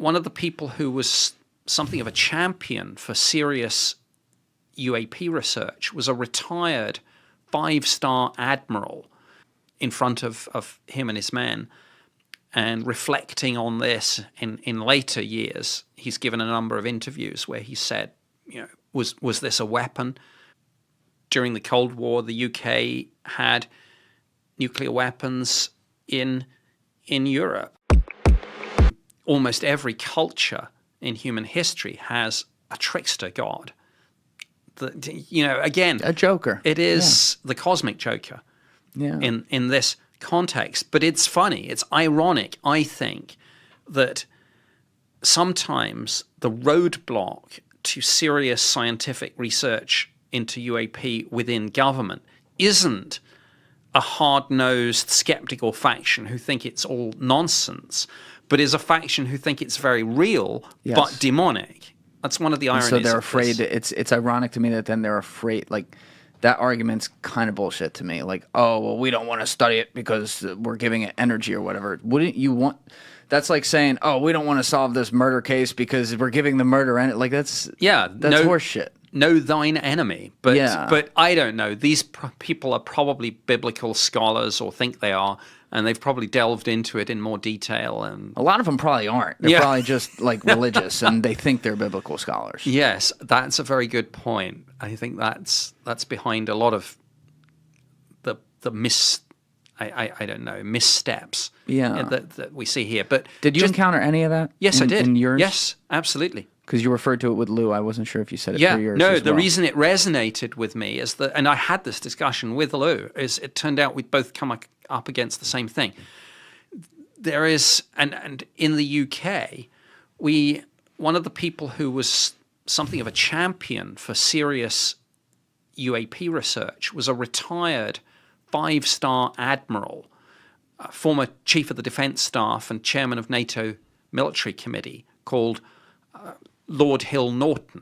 one of the people who was something of a champion for serious UAP research was a retired 5-star admiral in front of him and his men. And reflecting on this in later years, he's given a number of interviews where he said, was this a weapon? During the Cold War, the UK had nuclear weapons in Europe. Almost every culture in human history has a trickster god. Again, a joker. It is the cosmic joker in this context. But it's funny, it's ironic, I think, that sometimes the roadblock to serious scientific research into UAP within government isn't a hard-nosed skeptical faction who think it's all nonsense, but is a faction who think it's very real but demonic. That's one of the ironies. So they're afraid. It's ironic to me that then they're afraid. Like, that argument's kind of bullshit to me. Like, oh, well, we don't want to study it because we're giving it energy or whatever. Wouldn't you want? That's like saying, oh, we don't want to solve this murder case because we're giving the murder energy. Like, that's horseshit. Know thine enemy. But I don't know. These people are probably biblical scholars or think they are, and they've probably delved into it in more detail. And a lot of them probably aren't. They're probably just like religious, and they think they're biblical scholars. Yes, that's a very good point. I think that's behind a lot of the I don't know, missteps that we see here. But did you encounter any of that? Yes, I did. In yours? Yes, absolutely. Because you referred to it with Lou. I wasn't sure if you said it for yours. No, the reason it resonated with me is that, and I had this discussion with Lou, is it turned out we'd both come up against the same thing. There is, and in the UK, one of the people who was something of a champion for serious UAP research was a retired 5-star admiral, former chief of the defence staff and chairman of NATO military committee, called Lord Hill Norton.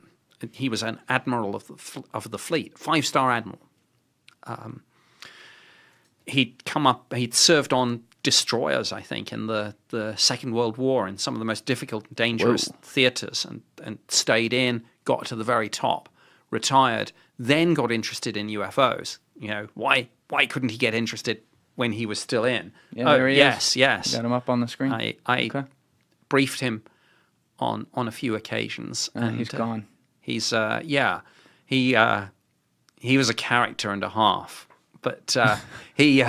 He was an admiral of the fleet, 5-star admiral. He'd served on destroyers, I think, in the Second World War in some of the most difficult and dangerous theatres, and stayed in, got to the very top, retired, then got interested in UFOs. Why couldn't he get interested when he was still in? Yeah, there he is. Yes. Got him up on the screen. I briefed him on a few occasions, and he's gone. He's he was a character and a half, but he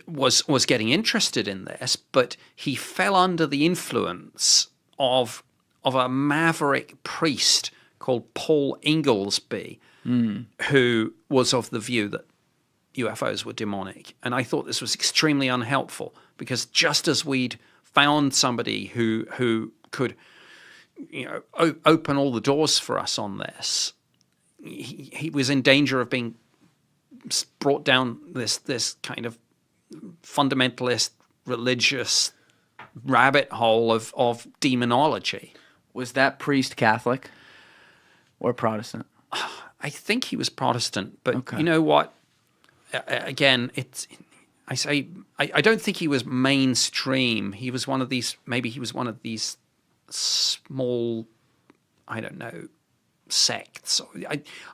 was getting interested in this, but he fell under the influence of a maverick priest called Paul Inglesby, who was of the view that UFOs were demonic. And I thought this was extremely unhelpful, because just as we'd found somebody who could open all the doors for us on this, he was in danger of being brought down this kind of fundamentalist religious rabbit hole of demonology. Was that Priest Catholic or Protestant? I think he was Protestant, but You know what? Again, I don't think he was mainstream. He was one of these. Maybe he was one of these small, I don't know, sects.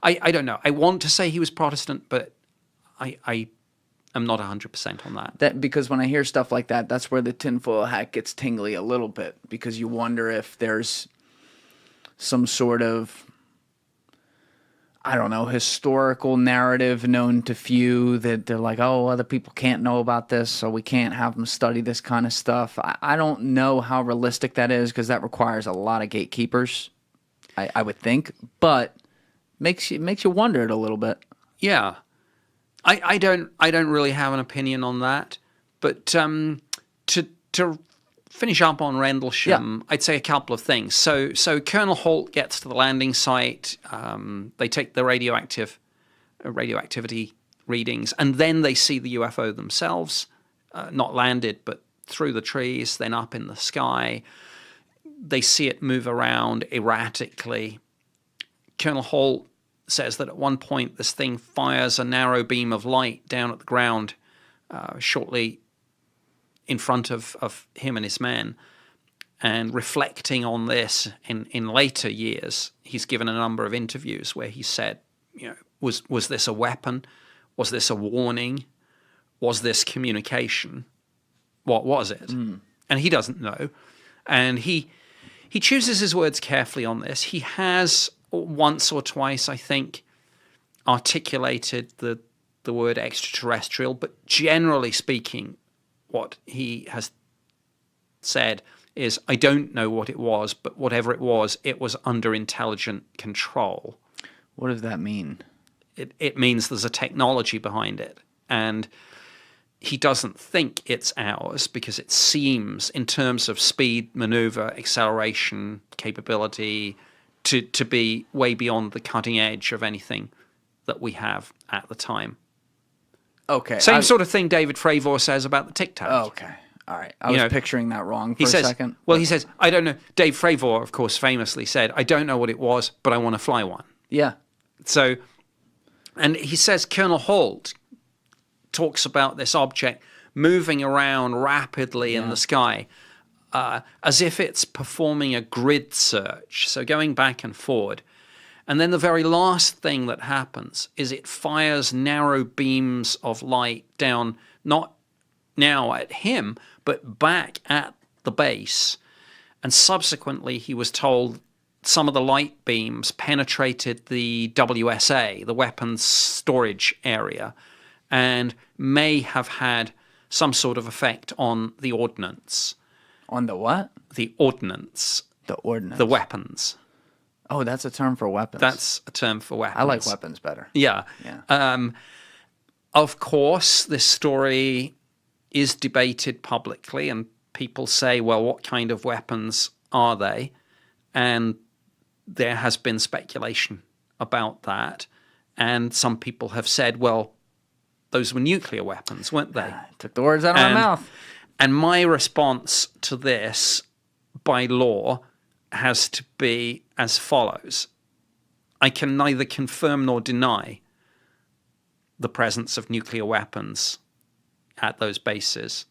I don't know. I want to say he was Protestant, but I am not 100% on that. Because when I hear stuff like that, that's where the tinfoil hat gets tingly a little bit, because you wonder if there's some sort of, I don't know, historical narrative known to few that they're like, oh, other people can't know about this, so we can't have them study this kind of stuff. I don't know how realistic that is, because that requires a lot of gatekeepers, I would think, but makes you wonder it a little bit. Yeah. I don't really have an opinion on that, but to finish up on Randall Schum, I'd say a couple of things. So Colonel Holt gets to the landing site. They take the radioactivity readings, and then they see the UFO themselves, not landed, but through the trees, then up in the sky. They see it move around erratically. Colonel Holt says that at one point this thing fires a narrow beam of light down at the ground shortly in front of him and his men. And reflecting on this in later years, he's given a number of interviews where he said, was this a weapon? Was this a warning? Was this communication? What was it? And he doesn't know. And he chooses his words carefully on this. He has once or twice, I think, articulated the word extraterrestrial, but generally speaking, what he has said is, I don't know what it was, but whatever it was under intelligent control. What does that mean? It means there's a technology behind it. And he doesn't think it's ours because it seems, in terms of speed, maneuver, acceleration, capability, to be way beyond the cutting edge of anything that we have at the time. Okay. Same sort of thing David Fravor says about the Tic Tac. Okay. All right. I was picturing that wrong for a second. Well, he says, I don't know. Dave Fravor, of course, famously said, I don't know what it was, but I want to fly one. Yeah. So, and he says Colonel Holt talks about this object moving around rapidly in the sky as if it's performing a grid search, so going back and forward. And then the very last thing that happens is it fires narrow beams of light down, not now at him, but back at the base. And subsequently, he was told some of the light beams penetrated the WSA, the weapons storage area, and may have had some sort of effect on the ordnance. On the what? The ordnance. The ordnance. The weapons. Oh, that's a term for weapons. That's a term for weapons. I like weapons better. Yeah. Of course, this story is debated publicly, and people say, well, what kind of weapons are they? And there has been speculation about that. And some people have said, well, those were nuclear weapons, weren't they? Took the words out of my mouth. And my response to this, by law, has to be as follows. I can neither confirm nor deny the presence of nuclear weapons at those bases.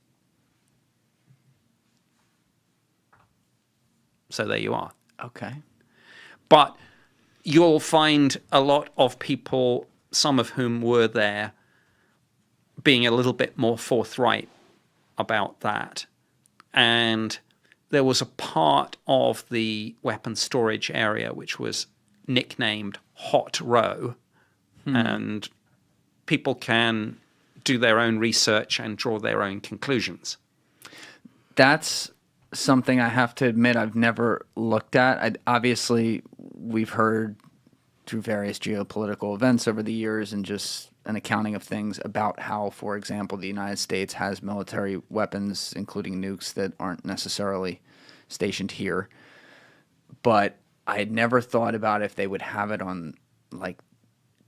So there you are. Okay. But you'll find a lot of people, some of whom were there, being a little bit more forthright about that. And there was a part of the weapons storage area which was nicknamed Hot Row, and people can do their own research and draw their own conclusions. That's something I have to admit I've never looked at. Obviously, we've heard through various geopolitical events over the years and just an accounting of things about how, for example, the United States has military weapons, including nukes, that aren't necessarily stationed here. But I had never thought about if they would have it on, like,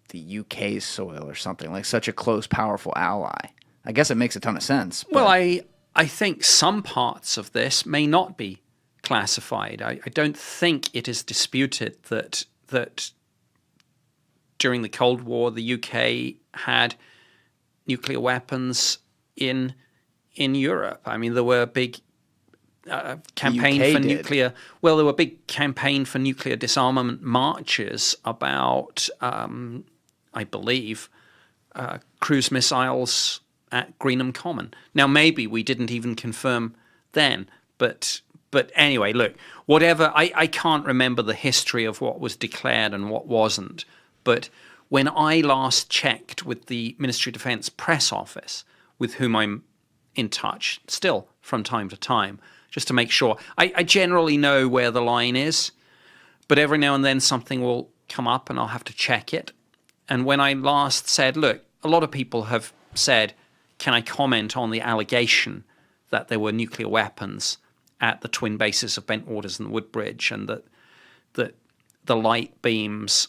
the UK's soil or something, like such a close, powerful ally. I guess it makes a ton of sense. Well, I think some parts of this may not be classified. I don't think it is disputed that during the Cold War, the UK had nuclear weapons in Europe. I mean, there were big campaign for nuclear. Well, there were big campaign for nuclear disarmament marches about, I believe, cruise missiles at Greenham Common. Now, maybe we didn't even confirm then, but anyway, look, whatever. I can't remember the history of what was declared and what wasn't. But when I last checked with the Ministry of Defence press office, with whom I'm in touch still from time to time, just to make sure, I generally know where the line is, but every now and then something will come up and I'll have to check it. And when I last said, look, a lot of people have said, can I comment on the allegation that there were nuclear weapons at the twin bases of Bentwaters and Woodbridge, and that the light beams,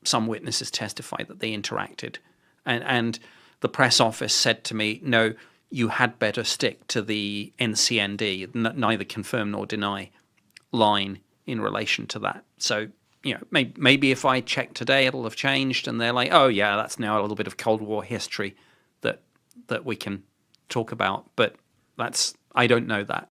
some witnesses testified that they interacted. And the press office said to me, no, you had better stick to the NCND, neither confirm nor deny line in relation to that. So, maybe if I check today, it'll have changed, and they're like, oh yeah, that's now a little bit of Cold War history that we can talk about. But I don't know that.